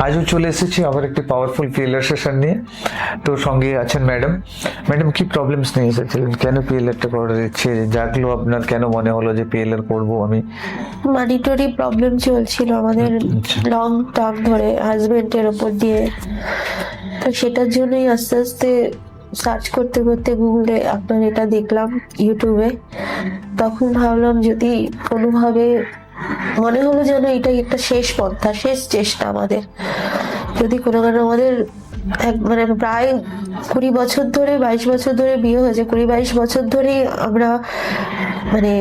আজও চলে এসেছি আবার একটি পাওয়ারফুল পিএলআর সেশন নিয়ে। তো সঙ্গে আছেন ম্যাডাম। ম্যাডাম কি প্রবলেমস নিয়ে এসেছিলেন, কেন পিএলআরটা করার ইচ্ছে জাগলো আপনার, কেন মনে হলো যে পিএলআর করবো আমি? মানিটরি প্রবলেম চলছিল আমাদের লং টার্ম ধরে হাজবেন্ডের ওপর দিয়ে, তো সেটার জন্যই আস্তে আস্তে সার্চ করতে করতে গুগলে আপনার এটা দেখলাম, ইউটিউবে। তখন ভাবলাম যদি কোনোভাবে মনে হলো যেন এটাই একটা শেষ পন্থা, শেষ চেষ্টা আমাদের। যদি কোনো আমাদের মানে প্রায় 20 বছর ধরে 22 বছর ধরে বিয়ে হয়েছে, 20-22 বছর ধরে আমরা মানে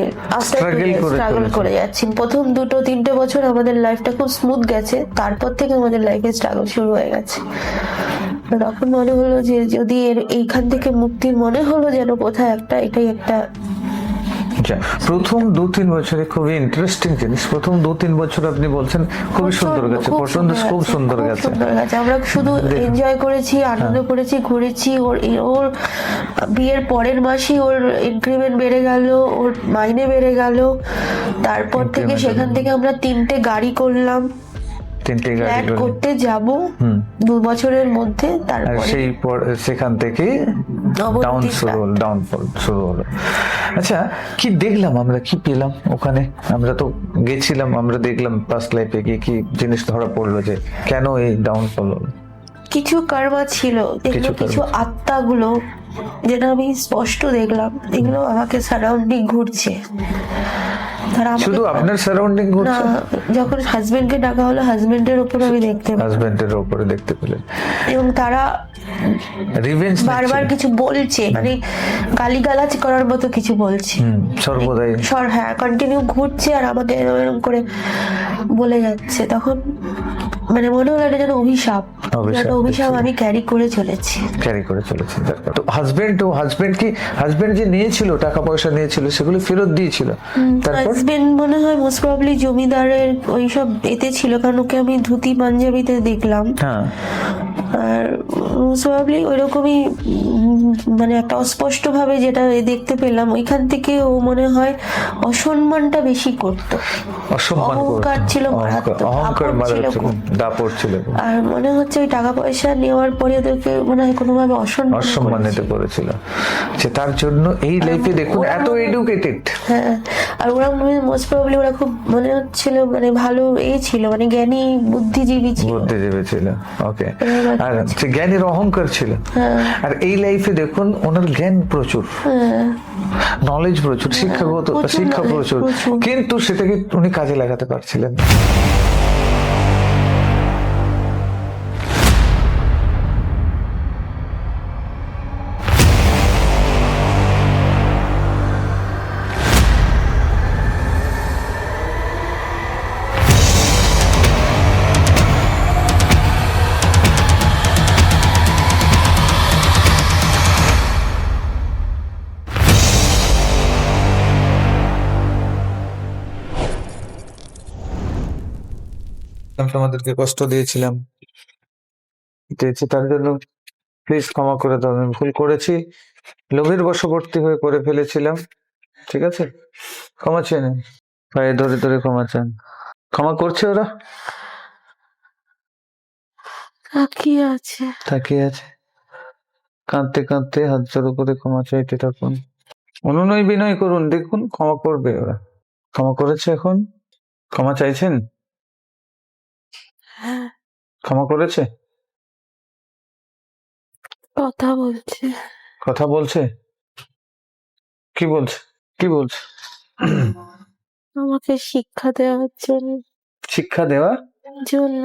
স্ট্রাগল করে যাচ্ছি। প্রথম 2-3 বছর আমাদের লাইফটা খুব স্মুথ গেছে, তারপর থেকে আমাদের লাইফে স্ট্রাগল শুরু হয়ে গেছে। তখন মনে হলো যে যদি এইখান থেকে মুক্তির মনে হলো যেন কোথায় একটা, এটাই একটা। প্রথম 2-3 বছরে খুবই ইন্টারেস্টিং জিনিস। প্রথম 2-3 বছর আপনি বলছেন খুবই সুন্দর গেছে, পছন্দ খুব সুন্দর গেছে। আমরা শুধু এনজয় করেছি, আনন্দ করেছি, ঘুরেছি। ওর বিয়ের পরের মাসেই ওর ইনক্রিমেন্ট বেড়ে গেল, ওর মাইনে বেড়ে গেল। তারপর থেকে সেখান থেকে আমরা 3টে গাড়ি করলাম, ফ্ল্যাট করতে যাব 2 বছরের মধ্যে। তারপর সেখান থেকে ডাউনফল শুরু হলো। আচ্ছা, কি দেখলাম আমরা, কি পেলাম ওখানে? আমরা তো গেছিলাম, আমরা দেখলাম পাস্ট লাইফে কি জিনিস ধরা পড়লো যে কেন এই ডাউনফল হলো? কিছু কর্মা ছিল, কিছু আত্মাগুলো, যেটা আমি স্পষ্ট দেখলাম, এগুলো আমাকে সারাউন্ডিং ঘুরছে। শুধু আপনার সারাউন্ডিং ঘুরছে? যখন হাজবেন্ডকে ডাকা হলো, হাজবেন্ডের উপরে আমি হাজবেন্ডের উপরে দেখতে পেলেন, এবং তারা রিভেঞ্জ বারবার কিছু বলছে, মানে গালিগালাজ করার মতো কিছু বলছে সর্বদাই। হ্যাঁ, কন্টিনিউ ঘুরছে আর আমাকে এরকম করে বলে যাচ্ছে। তখন মানে মনে হলো এটা যেন অভিশাপ আমি ক্যারি করে চলেছি। তো হাজবেন্ড যে নিয়েছিল, টাকা পয়সা নিয়েছিল, সেগুলো ফেরত দিয়েছিল? হাজবেন্ড মনে হয় মোস্ট প্রবাবলি জমিদারের ওইসব এতে ছিল, কারণ ওকে আমি ধুতি পাঞ্জাবিতে দেখলাম। আর মোস্ট প্রবাবলি ওইরকমই, মানে একটা অস্পষ্ট ভাবে যেটা দেখতে পেলাম, ওইখান থেকে ও মনে হয় অসম্মানটা বেশি করতো, অহংকার ছিল, দাপট ছিল। আর মনে হচ্ছে ওই টাকা পয়সা নেওয়ার পরে ওদেরকে মনে হয় কোনোভাবে অসম্মানিত করেছিল, যে তার জন্য এই লাইফে দেখুন এত এডুকেটেড। হ্যাঁ, আর ওরা মোস্ট প্রবাবলি ওরা খুব মনে হচ্ছিল মানে ভালো ছিল, মানে জ্ঞানী বুদ্ধিজীবী ছিল। ওকে, আর জ্ঞানের অহংকার ছিল। আর এই লাইফে দেখুন ওনার জ্ঞান প্রচুর, নলেজ প্রচুর, শিক্ষা প্রচুর, কিন্তু সেটাকে উনি কাজে লাগাতে পারছিলেন। তোমাদেরকে কষ্ট দিয়েছিলাম, তার জন্য প্লিজ ক্ষমা করে দাও। আমি ভুল করেছি, লোভের বশবর্তী হয়ে করে ফেলেছিলাম, ঠিক আছে? ক্ষমা চেয়ে নেন, পায়ে ধরে ধরে ক্ষমা চান। ক্ষমা করছে ওরা? তাকিয়ে আছে, কাঁদতে কাঁদতে হাত জড়ো করে ক্ষমা চাইতে থাকুন, অনুনয় বিনয় করুন, দেখুন ক্ষমা করবে ওরা। ক্ষমা করেছে, এখন ক্ষমা চাইছেন? ক্ষমা করেছে? কথা বলছে? কি বলছে? আমাকে শিক্ষা দেওয়ার জন্য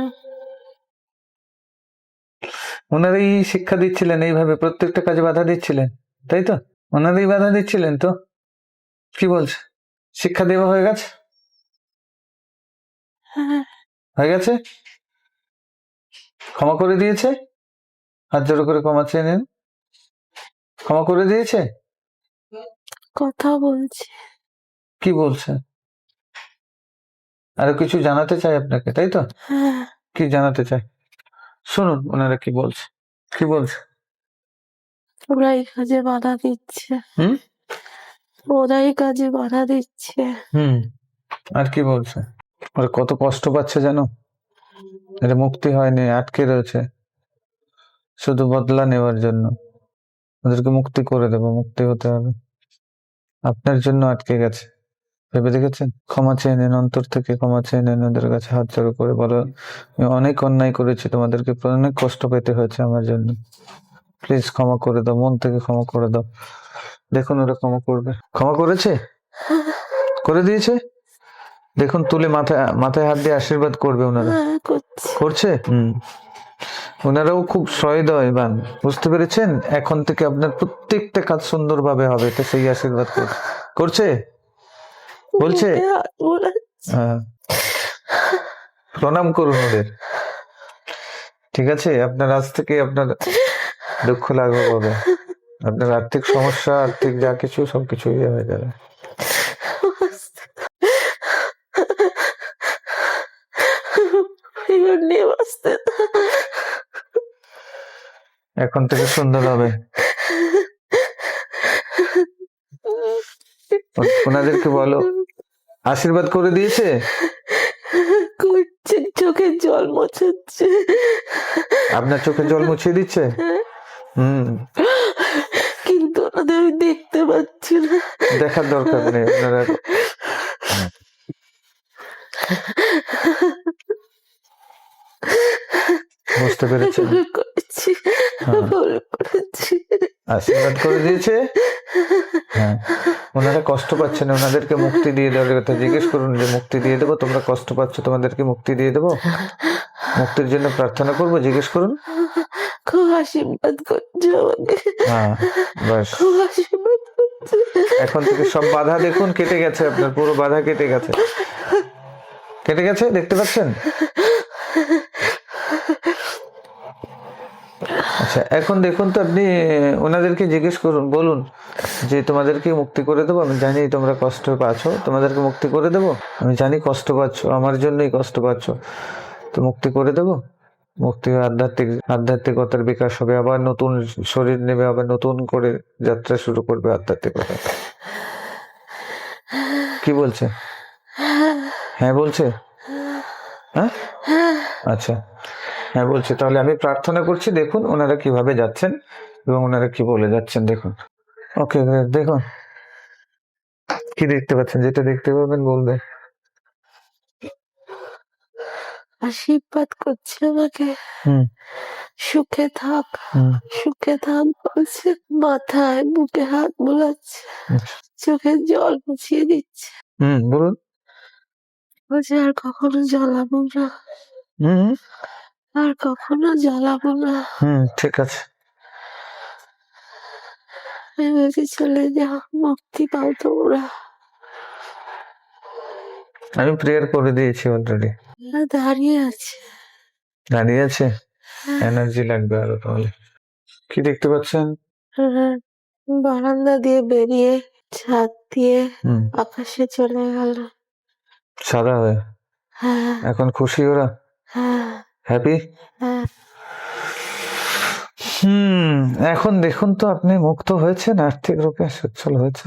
ওনারাই শিক্ষা দিচ্ছিলেন, এইভাবে প্রত্যেকটা কাজে বাধা দিচ্ছিলেন, তাই তো? ওনারাই বাধা দিচ্ছিলেন তো? কি বলছে? শিক্ষা দেওয়া হয়ে গেছে? ক্ষমা করে দিয়েছে? হাত জোড়ো করে ক্ষমা চেয়ে নেন। ক্ষমা করে দিয়েছে? কথা বলছে। কি বলছে? আরো কিছু জানাতে চাই আপনাকে, তাই তো? কি জানাতে চাই? শুনুন ওনারা কি বলছে। ওরাই কাজে বাধা দিচ্ছে। আর কি বলছে? ওরা কত কষ্ট পাচ্ছে জানো? এটা মুক্তি হয়নি, আটকে রয়েছে শুধু বদলা নেওয়ার জন্য। ওদেরকে মুক্তি করে দেবো, মুক্তি হতে হবে। আপনার জন্য আটকে গেছে, ভেবে দেখেছেন? ক্ষমা চেয়ে নেন, অন্তর থেকে ক্ষমা চেয়ে নেন ওদের কাছে, হাত জোড় করে বলো, আমি অনেক অন্যায় করেছি, তোমাদেরকে অনেক কষ্ট পেতে হয়েছে আমার জন্য, প্লিজ ক্ষমা করে দাও, মন থেকে ক্ষমা করে দাও। দেখুন ওরা ক্ষমা করবে। ক্ষমা করেছে, করে দিয়েছে। দেখুন তুলে মাথায় হাত দিয়ে আশীর্বাদ করবে ওনারা। করছে। ওনারাও খুব সহৃদয়বান, বুঝতে পেরেছেন? এখন থেকে আপনার প্রত্যেকটা কাজ সুন্দরভাবে হবে, এটা সেই আশীর্বাদ করছে, বলছে। হ্যাঁ, প্রণাম করুন ওদের, ঠিক আছে? আপনার আজ থেকে আপনার দুঃখ লাঘব হবে, আপনার আর্থিক সমস্যা, আর্থিক যা কিছু সবকিছু ইয়ে হয়ে যাবে। এখন থেকে সুন্দর হবে। ওনাদেরকে বলো, আশীর্বাদ করে দিয়েছে, করছে, চোখের জল মোছাচ্ছে, আপনার চোখের জল মুছিয়ে দিচ্ছে। কিন্তু ওনাদের আমি দেখতে পাচ্ছি না। দেখার দরকার নেই, আপনারা বুঝতে পেরেছেন? আশীর্বাদ করে দিয়েছে। হ্যাঁ, ওনারা কষ্ট পাচ্ছেন, ওনাদেরকে মুক্তি দিয়ে দেওয়ার কথা জিজ্ঞেস করুন যে মুক্তি দিয়ে দেবো, তোমরা কষ্ট পাচ্ছ, তোমাদেরকে মুক্তি দিয়ে দেবো, মুক্তির জন্য প্রার্থনা করবো, জিজ্ঞেস করুন। খুব আশীর্বাদ করছে আমাকে। হ্যাঁ, বাস, খুব আশীর্বাদ করছে। এখন থেকে সব বাধা দেখুন কেটে গেছে, আপনার পুরো বাধা কেটে গেছে, কেটে গেছে, দেখতে পাচ্ছেন? আচ্ছা, এখন দেখুন তো, আপনি ওনাদেরকে জিজ্ঞেস করুন, বলুন যে তোমাদেরকে মুক্তি করে দেবো, আমি জানি তোমরা কষ্ট পাচ্ছ, তোমাদেরকে মুক্তি করে দেবো, আমি জানি কষ্ট পাচ্ছ, আমার জন্যই কষ্ট পাচ্ছ, তো মুক্তি করে দেবো। মুক্তি আধ্যাত্মিকতার বিকাশ হবে, আবার নতুন শরীর নেবে, আবার নতুন করে যাত্রা শুরু করবে আধ্যাত্মিকতা। কি বলছে? হ্যাঁ বলছে। হ্যাঁ, আচ্ছা, হ্যাঁ বলছে। তাহলে আমি প্রার্থনা করছি, দেখুন ওনারা কিভাবে যাচ্ছেন এবং ওনারা কি বলে যাচ্ছেন, দেখুন। ওকে, দেখুন কি দেখতে পাচ্ছেন, যেটা দেখতে পাবেন বলবে। আশীর্বাদ করছে আমাকে, সুখে থাক, সুখে থাক বলছে, মাথায় বুকে হাত বোলাচ্ছে, চোখের জল মুছিয়ে দিচ্ছে। বলুন। বলছে আর কখনো জ্বালাবো না, আর কখনো জ্বালাবো না। ঠিক আছে। আমি বলছি চলে যা, মুক্তি পাও তোমরা। আমি প্রেয়ার করে দিয়েছি অলরেডি। দাঁড়িয়ে আছে, দাঁড়িয়ে আছে, এনার্জি লাগবে আরো। তাহলে কি দেখতে পাচ্ছেন? বারান্দা দিয়ে বেরিয়ে ছাদ দিয়ে আকাশে চলে গেল, সাদা হয়ে। এখন খুশি ওরা, হ্যাপি। এখন দেখুন তো, আপনি মুক্ত হয়েছেন, আর্থিক রূপে সচ্ছল হয়েছে,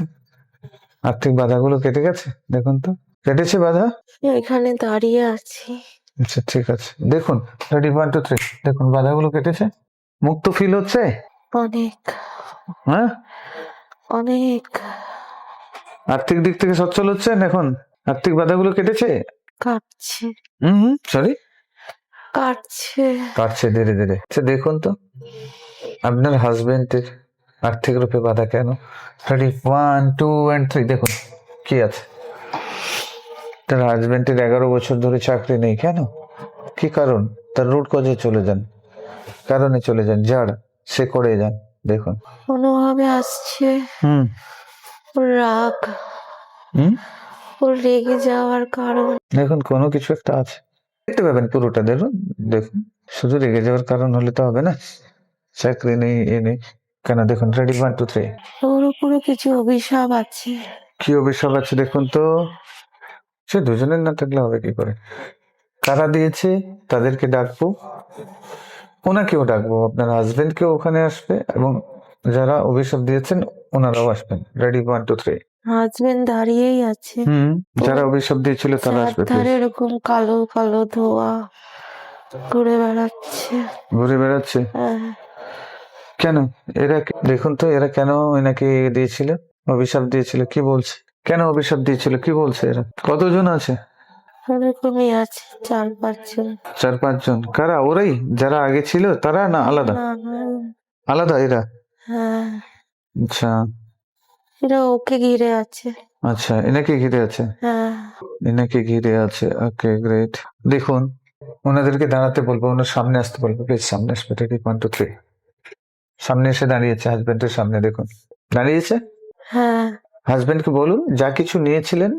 আর্থিক বাধাগুলো কেটে গেছে, দেখুন তো, কেটেছে বাধা। এখানে দাঁড়িয়ে আছি। আচ্ছা, ঠিক আছে, দেখুন, রেডি, 1 2 3, দেখুন বাধাগুলো কেটেছে, মুক্ত ফিল হচ্ছে অনেক, হ্যাঁ, অনেক। আর্থিক দিক থেকে সচ্ছল হচ্ছেন এখন, আর্থিক বাধাগুলো কেটেছে। কাটছে, সরি, কাটছে ধীরে ধীরে। আচ্ছা, দেখুন তো আপনার হাজবেন্ডের আর্থিক রূপে বাধা কেন। রেডি, 1 2 and 3, দেখুন কি আছে। তার হাজবেন্ডের 11 বছর ধরে চাকরি নেই, কেন, কি কারণ? তার রুট কজে চলে যান, কারণে চলে যান, যার সে করে যান, দেখুন কোনোভাবে আসছে ওর রাগ, ওর রেগে যাওয়ার কারণ। দেখুন কোনো কিছু একটা আছে, দেখতে পাবেন পুরোটা, দেখুন। শুধু রেগে যাওয়ার কারণ হলে তো হবে না, চাকরি নেই, এ নেই কেন, দেখুন। রেডি, 1 2 3, ওর উপরে কিছু অভিশাপ আছে। কি অভিশাপ আছে দেখুন তো। সে দুজনের না থাকলে হবে কি করে, কারা দিয়েছে তাদেরকে ডাকবো, ওনাকেও ডাকবো, আপনার হাজবেন্ডকেও ওখানে আসবে, এবং যারা অভিশাপ দিয়েছেন ওনারাও আসবেন। রেডি, 1 2 3। হাজবেন্ড দাঁড়িয়েই আছে, যারা অভিশাপ দিয়েছিল তারা আসবে। এরকম কালো কালো ধোয়া, ঘুরে বেড়াচ্ছে। ঘুরে বেড়াচ্ছে? হ্যাঁ, কেন? দেখুন তো এরা কেন এনাকে দিয়েছিল, অভিশাপ দিয়েছিল, কি বলছে? কেন অভিশাপ দিয়েছিল, কি বলছে এরা? কতজন আছে? ওরকমই আছে 4-5 জন। 4-5 জন? কারা? ওরাই যারা আগে ছিল তারা, না আলাদা? না, না, আলাদা এরা? হ্যাঁ, আচ্ছা এরা ওকে ঘিরে আছে। আচ্ছা, এনাকে ঘিরে আছে? হ্যাঁ, এনাকে ঘিরে আছে, ওকে গ্রেট। দেখুন ওনাদেরকে দাঁড়াতে বলবো, ওনার সামনে আসতে বলবো, প্লিজ সামনে আসবে। রেডি, 1 2 3। সামনে এসে দাঁড়িয়েছে, হাজবেন্ডের সামনে দেখুন দাঁড়িয়েছে। হ্যাঁ, হাজবেন্ডকে বলুন যা কিছু নিয়েছিলেন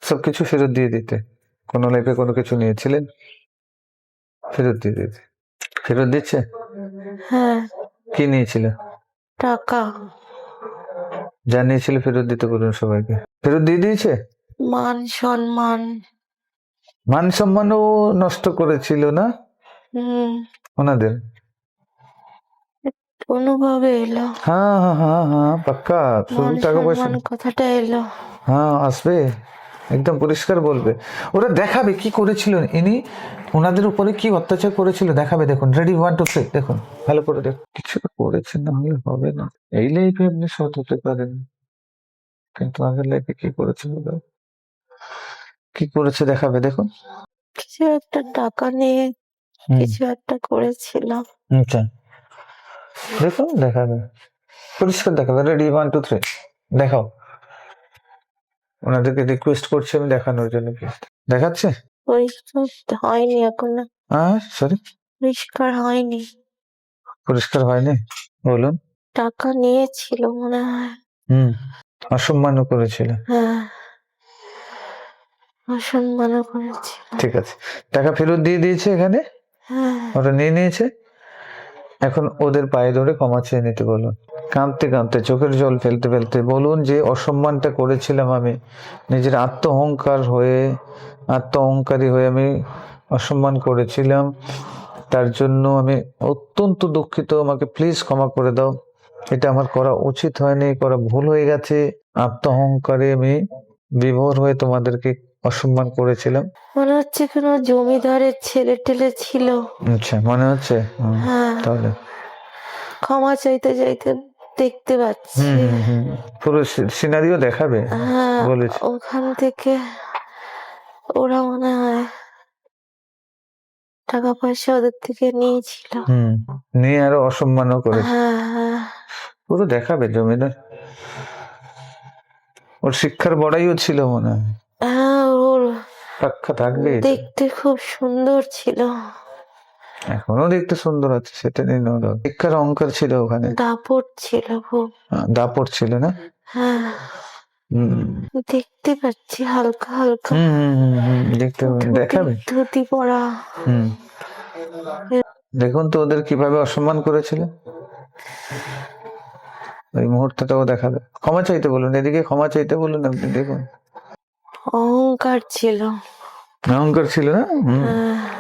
সবকিছু ফেরত দিয়ে দিতে। কোনো লাইফে কোনো কিছু নিয়েছিলেন, ফেরত দিয়ে দিতে। ফেরত দিচ্ছে? হ্যাঁ, কি নিয়েছিল? টাকা, যা নিয়েছিল ফেরত দিতে বলুন সবাইকে। ফেরত দিয়ে দিয়েছে? মান সম্মান। মান সম্মানও নষ্ট করেছিল না হুম, ওনাদের? অনুভবে এলো, হ্যাঁ হ্যাঁ হ্যাঁ হ্যাঁ, পাক্কা। শুধু মান টাকা পয়সা সম্মান কথাটা এলো। হ্যাঁ আসবে, একদম পরিষ্কার বলবে। ওরা দেখাবে কি করেছিল ইনি, ওনাদের উপরে কি অত্যাচার করেছিল দেখাবে। দেখুন রেডি, 1 2 3, দেখুন ভালো করে দেখুন। কিছু তো করেছেন, না হলে হবে না। এই লাইফে আপনি সৎ হতে পারেন, কিন্তু আগের লাইফে কি করেছে বলো? কি করেছে দেখাবে, দেখুন। কিছু একটা টাকা নিয়ে কিছু একটা করেছিল। আচ্ছা দেখুন, দেখাবে, পরিষ্কার দেখাবে। রেডি, 1 2 3, দেখাও। ওনাদেরকে রিকোয়েস্ট করছি আমি দেখানোর জন্য, দেখাচ্ছে? পরিষ্কার হয়নি এখনো, সরি, পরিষ্কার হয়নি। পরিষ্কার হয়নি? বলুন। টাকা নিয়েছিল মনে হয়। অসম্মানও করেছিল। হ্যাঁ, অসম্মানও করেছিল। ঠিক আছে, টাকা ফেরত দিয়ে দিয়েছে এখানে, হ্যাঁ, ওরা নিয়ে নিয়েছে। এখন ওদের পায়ে ধরে ক্ষমা চেয়ে নিতে বলুন, কাঁদতে কাঁদতে, চোখের জল ফেলতে ফেলতে বলুন যে অসম্মানটা করেছিলাম আমি, নিজের আত্ম অহংকারী হয়ে আমি অসম্মান করেছিলাম, তার জন্য আমি অত্যন্ত দুঃখিত, আমাকে প্লিজ ক্ষমা করে দাও। এটা আমার করা উচিত হয়নি, করা ভুল হয়ে গেছে। আত্ম অহংকারে আমি বিভোর হয়ে তোমাদেরকে অসম্মান করেছিলাম। মনে হচ্ছে কোনো জমিদারের ছেলে টেলে ছিল। আচ্ছা মনে হচ্ছে? হ্যাঁ, তাহলে ক্ষমা চাইতে চাইতে দেখতে পাচ্ছি। পুরো সিনারিও দেখাবে হ্যাঁ, বলেছে। ওখান থেকে ওরা মনে হয় টাকা পয়সা ওদের থেকে নিয়েছিল। নিয়ে আরো অসম্মানও করেছে। হ্যাঁ, হ্যাঁ, পুরো দেখাবে জমিদার। ওর শিক্ষার বড়াইও ছিল মনে হয়। হ্যাঁ, ওর পাক্কা থাকবে। দেখতে খুব সুন্দর ছিল, এখনো দেখতে সুন্দর আছে, সেটা নিয়ে শিক্ষার অহংকার ছিল ওখানে, দাপট ছিল খুব। দাপট ছিল না? হ্যাঁ, দেখতে পাচ্ছি হালকা হালকা। দেখতে দেখাবে। ধুতি পরা। দেখুন তো ওদের কিভাবে অসম্মান করেছিল, ওই মুহূর্তটাও দেখাবে। ক্ষমা চাইতে বলুন, এদিকে ক্ষমা চাইতে বলুন। আপনি দেখুন, অহংকার ছিল। অহংকার ছিল না?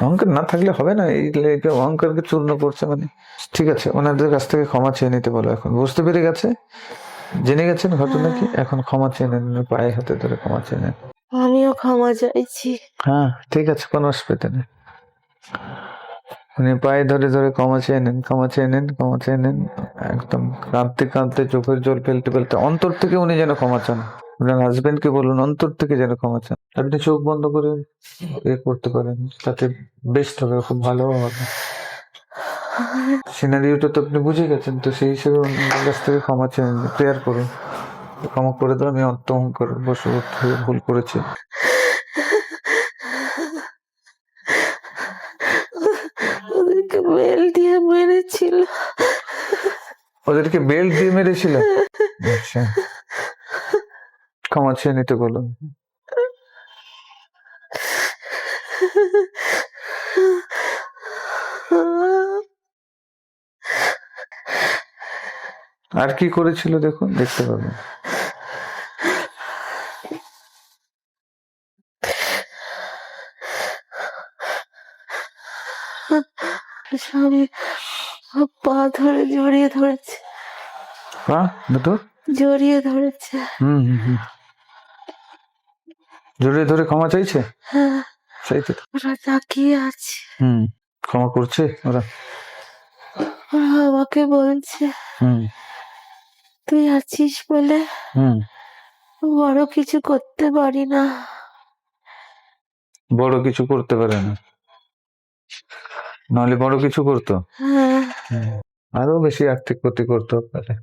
অহংকার না থাকলে হবে না, এই লাইফে অহংকারকে চূর্ণ করছে মানে। ঠিক আছে, ওনাদের কাছ থেকে ক্ষমা চেয়ে নিতে বলো। এখন বুঝতে পেরে গেছে, জেনে গেছেন ঘটনা কি, এখন ক্ষমা চেয়ে নেন, পায়ে হাতে ধরে ক্ষমা চেয়ে নেন। আমিও ক্ষমা চাইছি। হ্যাঁ ঠিক আছে, কোনো অসুবিধা নেই। উনি পায়ে ধরে ধরে ক্ষমা চেয়ে নেন, ক্ষমা চেয়ে নেন, ক্ষমা চেয়ে নেন। একদম কাঁদতে কাঁদতে, চোখের জল ফেলতে ফেলতে অন্তর থেকে উনি যেন ক্ষমা চান। ওনার হাজবেন্ডকে বলুন অন্তর থেকে যেন ক্ষমা চান। আপনি চোখ বন্ধ করে করতে পারেন, তাতে বেস্ট হবে, খুব ভালো হবে। সিনারিওটা তো আপনি বুঝে গেছেন, তো সেই হিসেবে ওনার কাছ থেকে ক্ষমা চেয়ে প্রেয়ার করুন, ক্ষমা করে দাও, আমি অহংকার বশবর্তী হয়ে ভুল করেছি। ওদেরকে বেল দিয়ে মেরেছিল। ওদেরকে বেল্ট দিয়ে মেরেছিল? আচ্ছা, ক্ষমা চেয়ে নিতে বলুন। আর কি করেছিল দেখুন, দেখতে পাবেন। স্বামী পা ধরে জড়িয়ে ধরেছে, দুটো জড়িয়ে ধরেছে। জড়িয়ে ধরে ক্ষমা চাইছে। হ্যাঁ, চাইতে ওরা তাকিয়ে আছে, ক্ষমা করছে ওরা? ওরা আমাকে বলছে হুম তুই আছিস বলে হুম বড় কিছু করতে পারি না। বড় কিছু করতে পারে না, নাহলে বড় কিছু করতো। হ্যাঁ, আরো বেশি আর্থিক ক্ষতি করতো আপনাকে।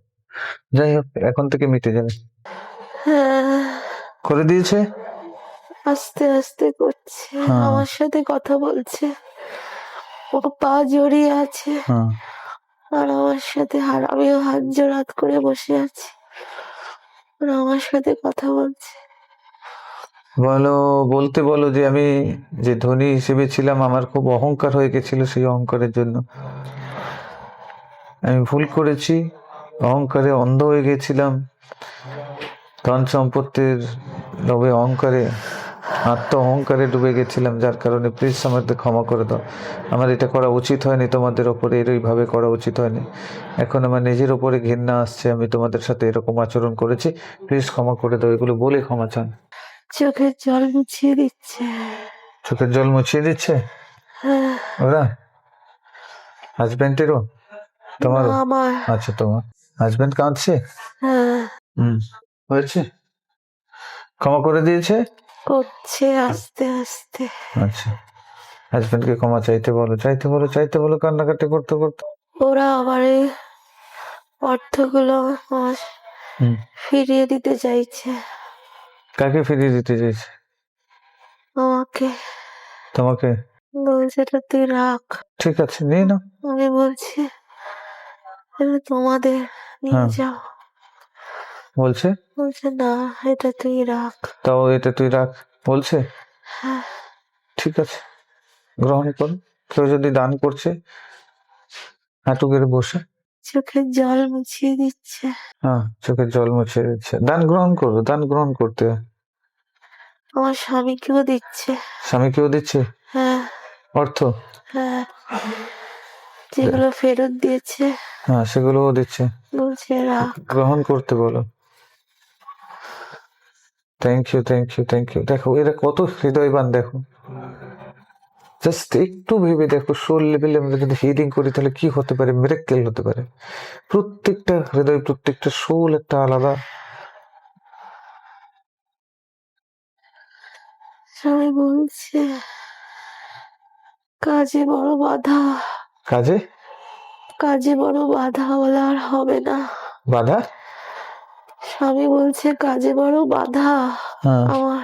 যাই হোক, এখন থেকে মিটে যাবে। হ্যাঁ, করে দিয়েছে। আস্তে আস্তে করছে, হ্যাঁ। আমার সাথে কথা বলছে, ও পা জড়িয়ে আছে হ্যাঁ আর আমার সাথে আমিও হাত জোড়াত করে বসে আছি, আর আমার সাথে কথা বলছে। বলো, বলতে বলো যে আমি যে ধনী হিসেবে ছিলাম, আমার খুব অহংকার হয়ে গেছিল, সেই অহংকারের জন্য আমি ভুল করেছি, অহংকারে অন্ধ হয়ে গেছিলাম, ধন সম্পত্তির লোভে অহংকারে, আত্ম অহংকারে ডুবে গেছিলাম, যার কারণে প্লিজ আমাদের ক্ষমা করে দাও। আমার এটা করা উচিত হয়নি, তোমাদের ওপরে এইভাবে করা উচিত হয়নি। এখন আমার নিজের ওপরে ঘৃণা আসছে, আমি তোমাদের সাথে এরকম আচরণ করেছি, প্লিজ ক্ষমা করে দাও। এগুলো বলে ক্ষমা চান। চোখের জল মুছিয়ে দিচ্ছে। চোখের জল মুছিয়ে দিচ্ছে হ্যাঁ, ওরা? হাজবেন্ডেরও? তোমারও? না, আমার। আচ্ছা, তোমার হাজবেন্ড কাঁদছে? হ্যাঁ, হয়েছে, ক্ষমা করে দিয়েছে? করছে আস্তে আস্তে। আচ্ছা, হাজবেন্ডকে ক্ষমা চাইতে বলো, চাইতে বলো, চাইতে বলো, কান্নাকাটি করতে করতে। ওরা আবার এই অর্থগুলো আমার হুম ফিরিয়ে দিতে চাইছে কাকে ফিরিয়ে দিতে চাইছে? আমাকে, তোমাকে? বলছে এটা তুই রাখ। ঠিক আছে, নিয়ে নাও। আমি বলছি এটা তোমাদের নিয়ে হ্যাঁ, যাও। বলছে বলছে না, এটা তুই রাখ। তাও এটা তুই রাখ বলছে। হ্যাঁ, ঠিক আছে, গ্রহণ করো। কেউ যদি দান করছে, হাঁটু গেড়ে বসে, চোখের জল মুছিয়ে দিচ্ছে। হ্যাঁ, চোখের জল মুছে দিচ্ছে। দান গ্রহণ করো, দান গ্রহণ করতে হয়। আমার স্বামীকেও দিচ্ছে। স্বামীকেও দিচ্ছে হ্যাঁ, অর্থ? হ্যাঁ, যেগুলো ফেরত দিয়েছে হ্যাঁ, সেগুলোও দিচ্ছে। বলছে রাখ। গ্রহণ করতে বলো। Thank you, thank you, thank you. দেখো এরা কত হৃদয়বান, দেখো। জাস্ট একটু ভেবে দেখো, সোল লেভেলে আমরা যদি হিলিং করি তাহলে কি হতে পারে, মিরাক্কেল হতে পারে। প্রত্যেকটা হৃদয়, প্রত্যেকটা সোল একটা আলাদা। স্বামী বলছে কাজে বড় বাধা, কাজে কাজে বড় বাধা বলে আর হবে না। বাধা? স্বামী বলছে কাজে বড় বাধা হ্যাঁ, আমার,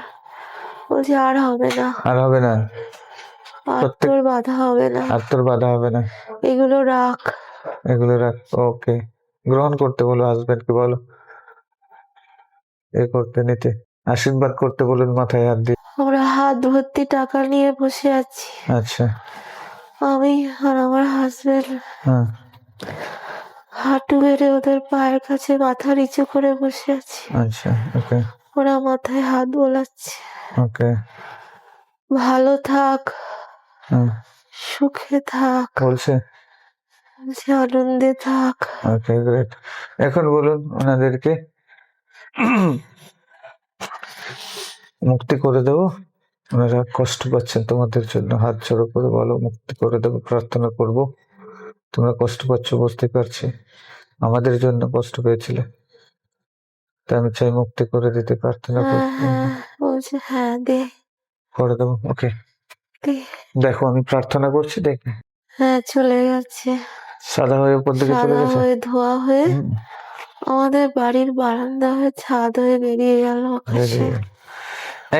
বলছে আর হবে না, আর হবে না, আর তোর বাধা হবে না, আর তোর বাধা হবে না, এগুলো রাখ। এগুলো রাখ। ওকে, গ্রহণ করতে বলো, হাজবেন্ডকে বলো এ করতে, নিতে, আশীর্বাদ করতে বলুন মাথায় হাত দিয়ে। আমরা হাত ভর্তি টাকা নিয়ে বসে আছি, আচ্ছা, আমি আর আমার হাজবেন্ড হ্যাঁ, হাঁটু গেড়ে ওদের পায়ের কাছে মাথা নিচু করে বসে আছি। আচ্ছা, ওকে, ওরা মাথায় হাত বোলাচ্ছে। ওকে, ভালো থাক, হ্যাঁ, সুখে থাক, বলছে। বলছে আনন্দে থাক। ওকে, গ্রেট। এখন বলুন ওনাদেরকে মুক্তি করে দেবো, ওনারা কষ্ট পাচ্ছেন তোমাদের জন্য, হাত জড়ো করে বলো মুক্তি করে দেবো, প্রার্থনা করব। তোমরা কষ্ট পাচ্ছ বুঝতে পারছি, আমাদের জন্য কষ্ট পেয়েছিলে, তাই আমি চাই মুক্তি করে দিতে, প্রার্থনা হ্যাঁ, করতে হ্যাঁ, বলছে হ্যাঁ দে, করে দেবো। ওকে, দে। দেখো আমি প্রার্থনা করছি, দেখে হ্যাঁ, চলে গেছে, সাদা হয়ে উপর দিকে চলে সাদা গেছে। হয়ে ধোয়া হয়ে হুম, আমাদের বাড়ির বারান্দা হয়ে ছাদ হয়ে বেরিয়ে গেল আকাশে।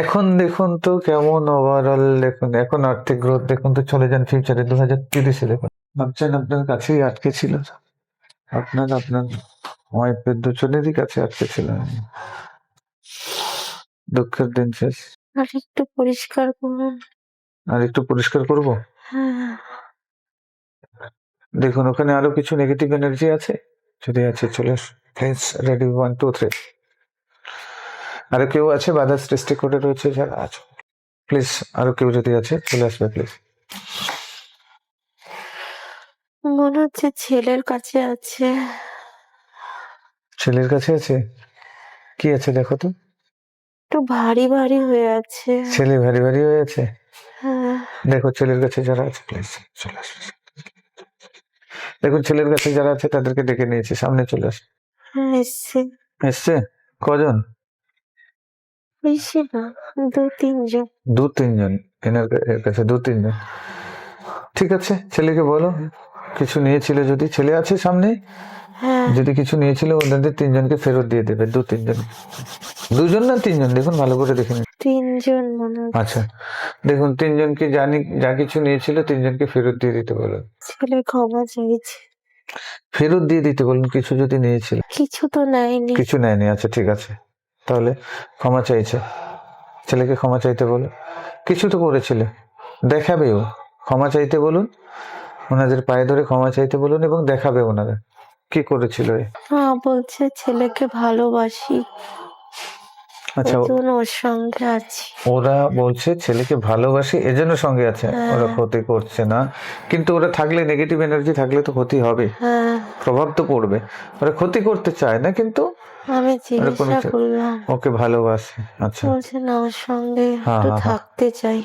এখন দেখুন তো কেমন ওভারঅল, দেখুন এখন আর্থিক গ্রোথ দেখুন তো, চলে যান ফিউচারে 2030-এ। দেখুন ভাবছেন আপনার কাছেই আটকে ছিল, আপনার ওয়াইফের দুজনেরই কাছে আটকে ছিল। দুঃখের দিন শেষ। আর একটু পরিষ্কার করুন। আর একটু পরিষ্কার করব। হ্যাঁ, দেখুন ওখানে আরো কিছু নেগেটিভ এনার্জি আছে, যদি আছে চলে আস। Please ready, 1 2 3। আরো কেউ আছে বাধা সৃষ্টি করে রয়েছে যারা আছে, প্লিজ আরো কেউ যদি আছে চলে আসবে প্লিজ। মনে হচ্ছে ছেলের কাছে আছে। ছেলের কাছে আছে? কি আছে দেখো তো। একটু ভারী ভারী হয়ে আছে। ছেলে ভারী ভারী হয়ে আছে? হ্যাঁ, দেখো ছেলের কাছে যারা আছে প্লিজ চলে আসো। দেখুন ছেলের কাছে যারা আছে তাদেরকে ডেকে নিয়েছি, সামনে চলে আসে। হ্যাঁ এসছে, এসছে কজন? বেশি না, 2-3 জন। 2-3 জন? এর কাছে 2-3 জন? ঠিক আছে, ছেলেকে বলো কিছু নিয়েছিল যদি, ছেলে আছে সামনে, হ্যাঁ যদি কিছু নিয়েছিল ওদের 3 জনকে ফেরত দিয়ে দেবে। 2-3 জন, 2 জন না 3 জন, দেখুন ভালো করে দেখে নিন। 3 জন মনে হয়। আচ্ছা দেখুন 3 জনকে যা কিছু নিয়েছিল 3 জনকে ফেরত দিয়ে দিতে বলুন। ছেলে ক্ষমা চাইছে। ফেরত দিয়ে দিতে বলুন কিছু যদি নিয়েছিল। কিছু তো নেয়নি। কিছু নেয়নি, আচ্ছা ঠিক আছে, তাহলে ক্ষমা চাইছে। ছেলেকে ক্ষমা চাইতে বলো, কিছু তো করেছিল, দেখাবে ও, ক্ষমা চাইতে বলুন, ওনাদের পায়ে ধরে ক্ষমা চাইতে বলুন এবং দেখাবে ওনাদের কি করেছিল এ। হ্যাঁ বলছে ছেলেকে ভালোবাসি, আচ্ছা নতুন ওর সঙ্গে আছি। ওরা বলছে ছেলেকে ভালোবাসি এজন্য সঙ্গে আছে, ওরা ক্ষতি করছে না, কিন্তু ওরা থাকলে নেগেটিভ এনার্জি থাকলে তো ক্ষতি হবে, হ্যাঁ প্রভাব তো পড়বে। ওরা ক্ষতি করতে চায় না, কিন্তু আমি ওরা কোনো জিজ্ঞাসা করলাম, ওকে ভালোবাসে। আচ্ছা বলছে না ওর সঙ্গে হ্যাঁ, একটু হ্যাঁ, হ্যাঁ। থাকতে চাই।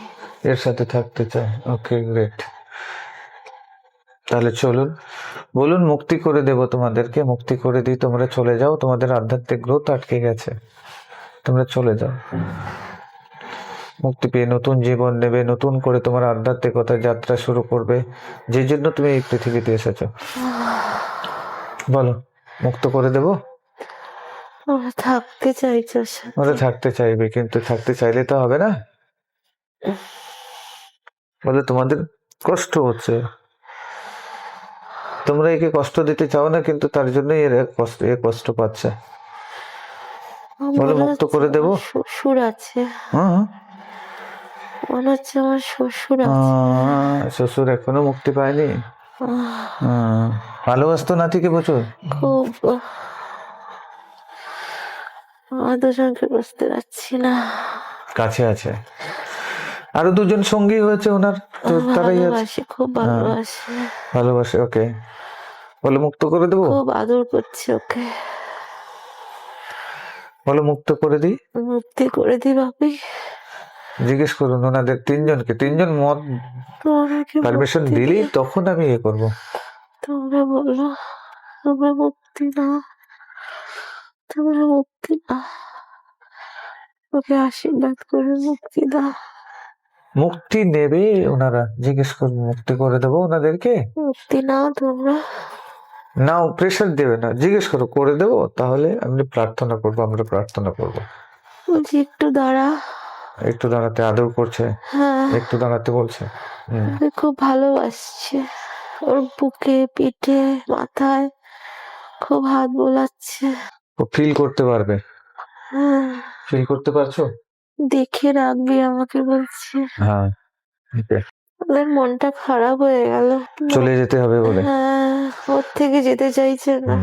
এর সাথে থাকতে চায়, ওকে গ্রেট। তাহলে চলুন বলুন মুক্তি করে দেব তোমাদেরকে, মুক্তি করে দিই, তোমরা চলে যাও, তোমাদের আধ্যাত্মিক গ্রোথ আটকে গেছে, তোমরা চলে যাও, মুক্তি পেয়ে নতুন জীবন নেবে, নতুন করে তোমার আধ্যাত্মিকতার যাত্রা শুরু করবে, যে জন্য তুমি এই পৃথিবীতে এসেছো। বলো মুক্ত করে দেব। ওরা থাকতে চাইছে ওর সাথে। ওরা থাকতে চাইবে, কিন্তু থাকতে চাইলে তো হবে না। বলে তোমাদের কষ্ট হচ্ছে, তোমরা একে কষ্ট দিতে চাও না, কিন্তু তার জন্যই এর কষ্ট পাচ্ছে। বলে মনে মুক্ত হচ্ছে করে দেব। আমার শ্বশুর আছে, হ্যাঁ মনে হচ্ছে আমার শ্বশুর আছে। শ্বশুর এখনো মুক্তি পায়নি। ভালোবাসতো নাতিকে প্রচুর। খুব আমার দুজনকে বুঝতে পারছি না। কাছে আছে, আরো 2 জন সঙ্গী হয়েছে ওনার, তো তারাই আছে। ভালোবাসে, খুব ভালোবাসে। ভালোবাসে, ওকে বলে মুক্ত করে দেবো। খুব আদর করছে ওকে। বলো মুক্ত করে দিই। মুক্তি করে দি ভাবি। জিজ্ঞেস করুন ওনাদের 3 জনকে, 3 জন মত তোমাকে পারমিশন মুক্তি দিলেই দিও। তখন আমি ইয়ে করবো। তোমরা বলো, তোমরা মুক্তি দাও, তোমরা মুক্তি দাও, ওকে আশীর্বাদ করে মুক্তি দাও। মুক্তি নেবে ওনারা, জিজ্ঞেস করুন মুক্তি করে দেবো ওনাদেরকে। মুক্তি নাও তোমরা। নাও, প্রেশার দেবে না, জিজ্ঞেস করো করে দেবো, তাহলে আমি প্রার্থনা করবো, আমরা প্রার্থনা করবো। বলছি একটু দাঁড়া। একটু দাঁড়াতে আদর করছে, হ্যাঁ একটু দাঁড়াতে বলছে। ওকে খুব ভালোবাসছে, ওর বুকে পিঠে মাথায় খুব হাত বোলাচ্ছে। ও ফিল করতে পারবে, হ্যাঁ ফিল করতে পারছো? দেখে রাখবি আমাকে বলছে। হ্যাঁ ওদের মনটা খারাপ হয়ে গেল, চলে যেতে হবে বলে। হ্যাঁ ওর থেকে যেতে চাইছে না।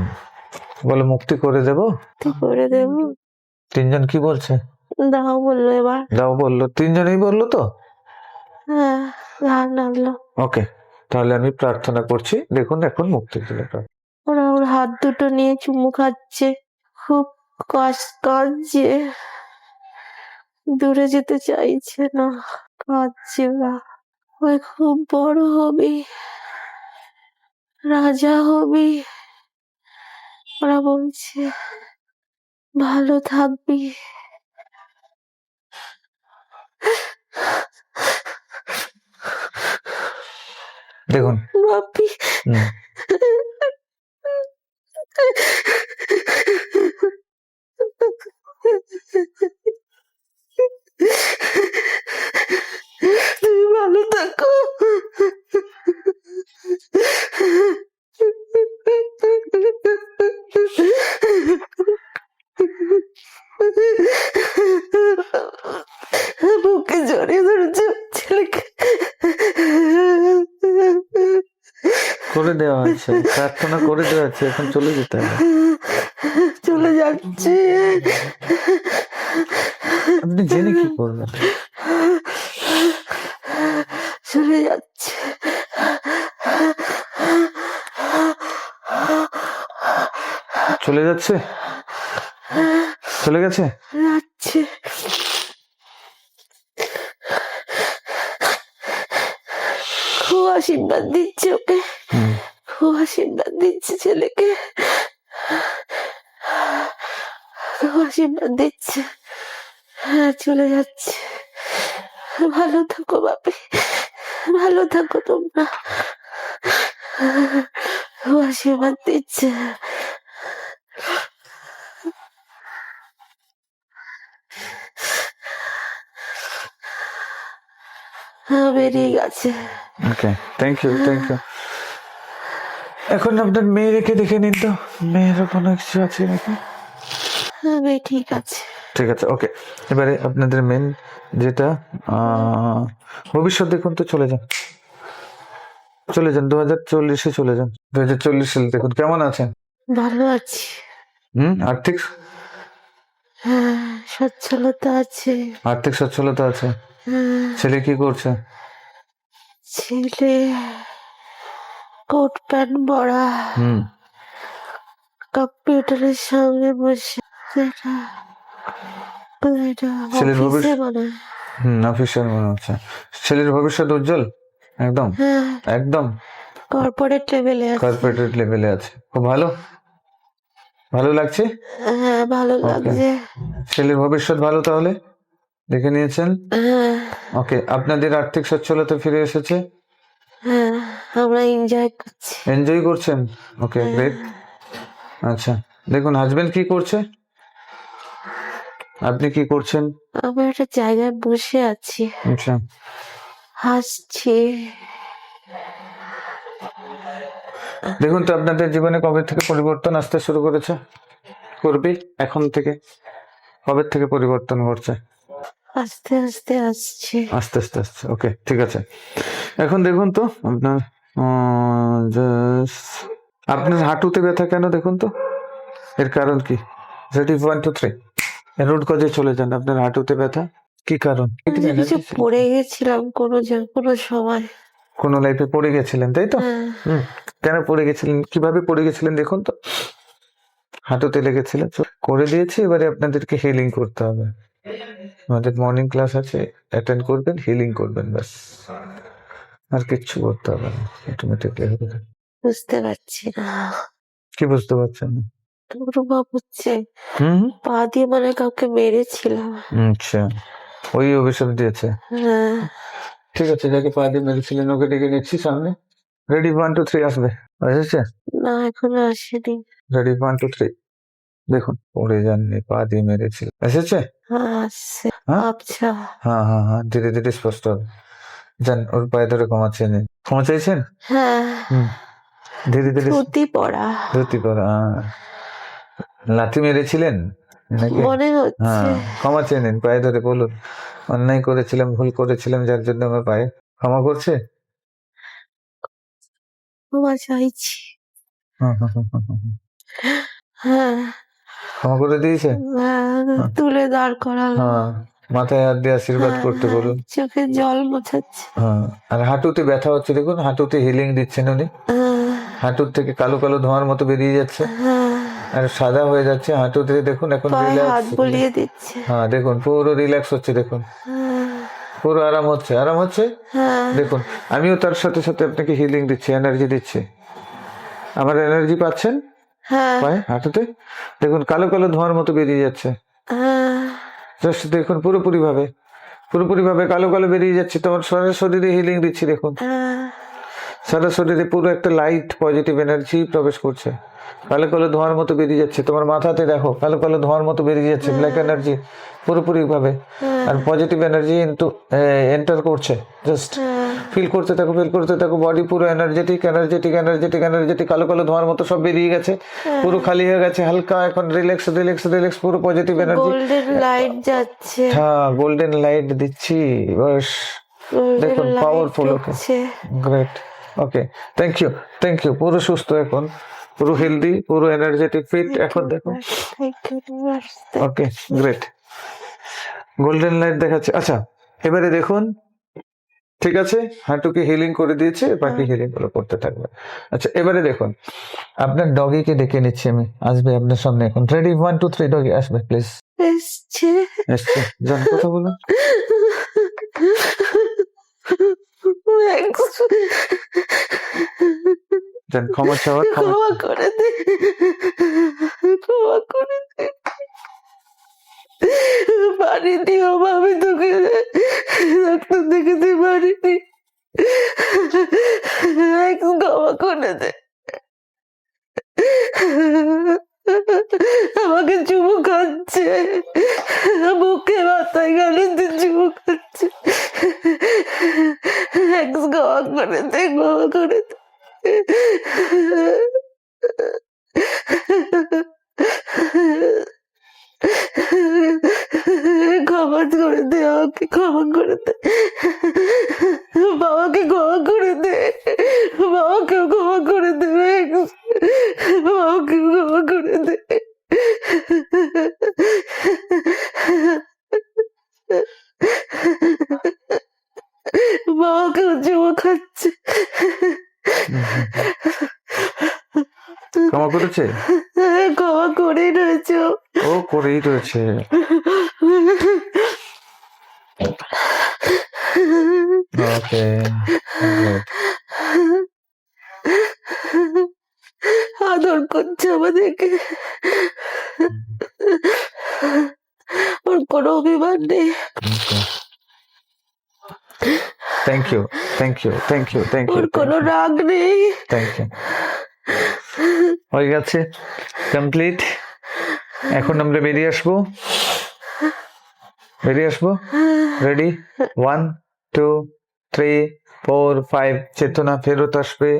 বলে মুক্তি করে দেবো। মুক্তি করে দেবো। 3 জন কি বলছে? দাও বললো এবার। দাও বললো, 3 জনই বললো তো। হ্যাঁ ধার নামলো। ওকে, তাহলে আমি প্রার্থনা করছি, দেখুন এখন মুক্তি দিলে। ওরা ওর হাত দুটো নিয়ে চুমু খাচ্ছে, খুব কাঁদছে, দূরে যেতে চাইছে না, কাঁদছে ওরা। ওই খুব বড় হবি, রাজা হবি, ওরা বলছে ভালো থাকবি। দেখুন বাপি তুমি ভালো থাকো। বুকে জড়িয়ে ধরেছে ছেলেকে। করে দেওয়া হয়েছে, প্রার্থনা করে দেওয়া হচ্ছে, এখন চলে যেতে হবে। চলে যাচ্ছে। আপনি জেনে কি করবেন? চলে যাচ্ছে। চলে যাচ্ছে, চলে গেছে। যাচ্ছে। আশীর্বাদ দিচ্ছে ওকে, হুম। খুব আশীর্বাদ দিচ্ছে ছেলেকে, খুব আশীর্বাদ দিচ্ছে। হ্যাঁ, চলে যাচ্ছে। ভালো থাকো বাপি, ভালো থাকো তোমরা। খুব আশীর্বাদ দিচ্ছে। হ্যাঁ, বেরিয়ে গেছে। ওকে, থ্যাংক ইউ, থ্যাংক ইউ। এখন আপনার মেয়েকে দেখে নিন তো, মেয়েরও কোনো কিছু আছে নাকি? হ্যাঁ, মেয়ে ঠিক আছে। ঠিক আছে, ওকে। এবারে আপনাদের মেন যেটা ভবিষ্যৎ দেখুন তো, চলে যান, চলে যান 2040-এ চলে যান। 2040 সালে দেখুন কেমন আছেন। ভালো আছি। আর্থিক হ্যাঁ, সচ্ছলতা আছে। আর্থিক সচ্ছলতা আছে। হ্যাঁ, ছেলে কি করছে? ছেলে কোট প্যান্ট পরা, হুম। কম্পিউটারের সামনে বসে। এটা এটা ছেলের অফিসে ভবিষ্যৎ মনে হয়। অফিসার মনে হচ্ছে। ছেলের ভবিষ্যৎ উজ্জ্বল, একদম হ্যাঁ, একদম কর্পোরেট লেভেলে আছে। কর্পোরেট লেভেলে আছে। খুব ভালো, ভালো লাগছে। হ্যাঁ, ভালো ওকে, লাগছে। ছেলের ভবিষ্যৎ ভালো তাহলে দেখে নিয়েছেন। হ্যাঁ, ওকে, আপনাদের আর্থিক সচ্ছলতা ফিরে এসেছে, হ্যাঁ, আমরা এনজয় করছি। এনজয় করছেন। ওকে, গ্রেট। আচ্ছা, দেখুন হাজবেন্ড কি করছে, আপনি কি করছেন? আমরা একটা জায়গায় বসে আছি, আচ্ছা, হাসছি। দেখুন তো আপনাদের জীবনে কবে থেকে পরিবর্তন আসতে শুরু করেছে, করবে এখন থেকে, কবে থেকে পরিবর্তন ঘটছে? আস্তে আস্তে আসছে। আস্তে আস্তে আসছে। ওকে, ঠিক আছে। এখন দেখুন তো আপনার just আপনার হাঁটুতে ব্যথা কেন, দেখুন তো এর কারণ কি। রেডি, 1 2 3, রুট কজে চলে যান। আপনার হাঁটুতে ব্যথা কি কারণ? কিছু পড়ে গেছিলাম কোনো সময়। কোনো লাইফে পড়ে গেছিলেন, তাই তো? হ্যাঁ, কেন পড়ে গেছিলেন, কিভাবে পড়ে গেছিলেন দেখুন তো। হাঁটুতে লেগেছিল, করে দিয়েছি। এবারে আপনাদেরকে হিলিং করতে হবে। আমাদের মর্নিং ক্লাস আছে, অ্যাটেন্ড করবেন, হিলিং করবেন, ব্যাস, আর কিচ্ছু করতে হবে না, অটোমেটিকলি হবে। বুঝতে পারছি না। কি বুঝতে পারছেন না? অনুভব হচ্ছে হুম, পা দিয়ে মানে কাউকে মেরেছিলাম। আচ্ছা, ওই অভিশাপ দিয়েছে। হ্যাঁ, ঠিক আছে, যাকে পা দিয়ে মেরেছিলেন ওকে ডেকে নিচ্ছি সামনে। রেডি, 1 2 3, আসবে, এসেছে? না, এখনো আসেনি। রেডি, 1 2 3, দেখুন পড়ে যাননি, পা দিয়ে মেরেছিল, এসেছে? হ্যাঁ, আসছে। হ্যাঁ আচ্ছা, হ্যাঁ হ্যাঁ হ্যাঁ, ধীরে ধীরে স্পষ্ট হবে। যান, ওর পায়ে ধরে ক্ষমা চেয়ে নিন। ক্ষমা চাইছেন? হ্যাঁ, হুম, ধীরে ধীরে। ধুতি পড়া ধুতি পরা, লাথি মেরেছিলেন নাকি? মনে হচ্ছে। হ্যাঁ, ক্ষমা চেয়ে নিন, পায়ে ধরে বলুন অন্যায় করেছিলাম, ভুল করেছিলাম, যার জন্য আমার পায়ে। ক্ষমা করছে? ক্ষমা চাইছি। হুম, হুম, হুম, হুম, হুম। হ্যাঁ, ক্ষমা করে দিয়েছে? হ্যাঁ, তুলে দাঁড় করালো। হ্যাঁ, মাথায় হাত দিয়ে আশীর্বাদ হ্যাঁ, করতে বলুন। চোখে জল মোছাচ্ছে। হ্যাঁ, আর হাঁটুতে ব্যথা হচ্ছে দেখুন, হাঁটুতে হিলিং দিচ্ছেন উনি। হাঁটুর থেকে কালো কালো ধোঁয়ার মতো বেরিয়ে যাচ্ছে, হ্যাঁ, আর সাদা হয়ে যাচ্ছে হাঁটুতে, দেখুন এখন পায়ে হাত রিল্যাক্স। বুলিয়ে দিচ্ছে। হ্যাঁ, দেখুন পুরো রিল্যাক্স হচ্ছে, দেখুন হ্যাঁ, পুরো আরাম হচ্ছে, আরাম হচ্ছে। হ্যাঁ, দেখুন আমিও তার সাথে সাথে আপনাকে হিলিং দিচ্ছি, এনার্জি দিচ্ছি। আমার এনার্জি পাচ্ছেন হ্যাঁ, পায়ে, হাঁটুতে দেখুন কালো কালো ধোঁয়ার মতো বেরিয়ে যাচ্ছে। হ্যাঁ, জাস্ট দেখুন পুরোপুরি ভাবে কালো কালো বেরিয়ে যাচ্ছে। তোমার সারা শরীরে হিলিং দিচ্ছি, দেখুন হ্যাঁ, সারা শরীরে পুরো একটা লাইট পজিটিভ এনার্জি প্রবেশ করছে। কালো কালো ধোঁয়ার মতো বেরিয়ে যাচ্ছে, তোমার মাথাতে দেখো কালো কালো ধোঁয়ার মতো বেরিয়ে যাচ্ছে, ব্ল্যাক এনার্জি পুরোপুরি ভাবে, আর পজিটিভ এনার্জি এন্টার করছে। জাস্ট ফিল করতে থাকো, বডি পুরো এনার্জেটিক, কালো কালো ধোঁয়ার মতো সব বেরিয়ে গেছে, পুরো খালি হয়ে গেছে, হালকা এখন রিল্যাক্স, পুরো পজিটিভ এনার্জি। গোল্ডেন লাইট যাচ্ছে। হ্যাঁ, গোল্ডেন লাইট দিচ্ছি, বাস দেখুন powerful. Okay, great, okay, thank you. পুরো সুস্থ এখন, পুরো হেলদি, পুরো এনার্জেটিক, ফিট এখন দেখুন। ওকে, গ্রেট, গোল্ডেন লাইট দেখাচ্ছে। আচ্ছা, এবারে দেখুন, ঠিক আছে, হাঁটুকে হিলিং করে দিয়েছে, বাকি হিলিং গুলো করতে থাকবে। আচ্ছা, এবারে দেখুন আপনার ডগিকে ডেকে নিচ্ছি আমি, আসবে আপনার সামনে এখন। রেডি, 1 2 3, ডগি আসবে প্লিজ। এসছে। যান, কথা বলুন। যান, ক্ষমা চাওয়ার ক্ষমা ক্ষমা করে দে, ক্ষমা করে দে, পারিনি বাবা, আমি তোকে ডাক্তার দেখাতে পারিনি, ক্ষমা করে দে। আমাকে চুমু খাচ্ছে, বুকে মাথায় গালিতে চুমু খাচ্ছে, ক্ষমা করে দে, ক্ষমা করে দে। ক্ষমা করে দে, আমাকে ক্ষমা করে দে, বাবাকে ক্ষমা করে দে, বাবাকেও ক্ষমা করে দে, বাবাকেও ক্ষমা করে দে। বাবাকেও চুমু খাচ্ছে। ক্ষমা করেছে? ক্ষমা করেই রয়েছে ও। ও করেই রয়েছে। ওকে, আদর করছে আমাদেরকে, ওর কোনো অভিমান নেই। Thank you, thank you, thank you, thank you, ওর কোনো রাগ নেই। Thank you. হয়ে গেছে, কমপ্লিট। এখন আমরা বেরিয়ে আসবো, বেরিয়ে আসবো। রেডি? 1 2 3 4 5। চেতনা ফেরত আসবে।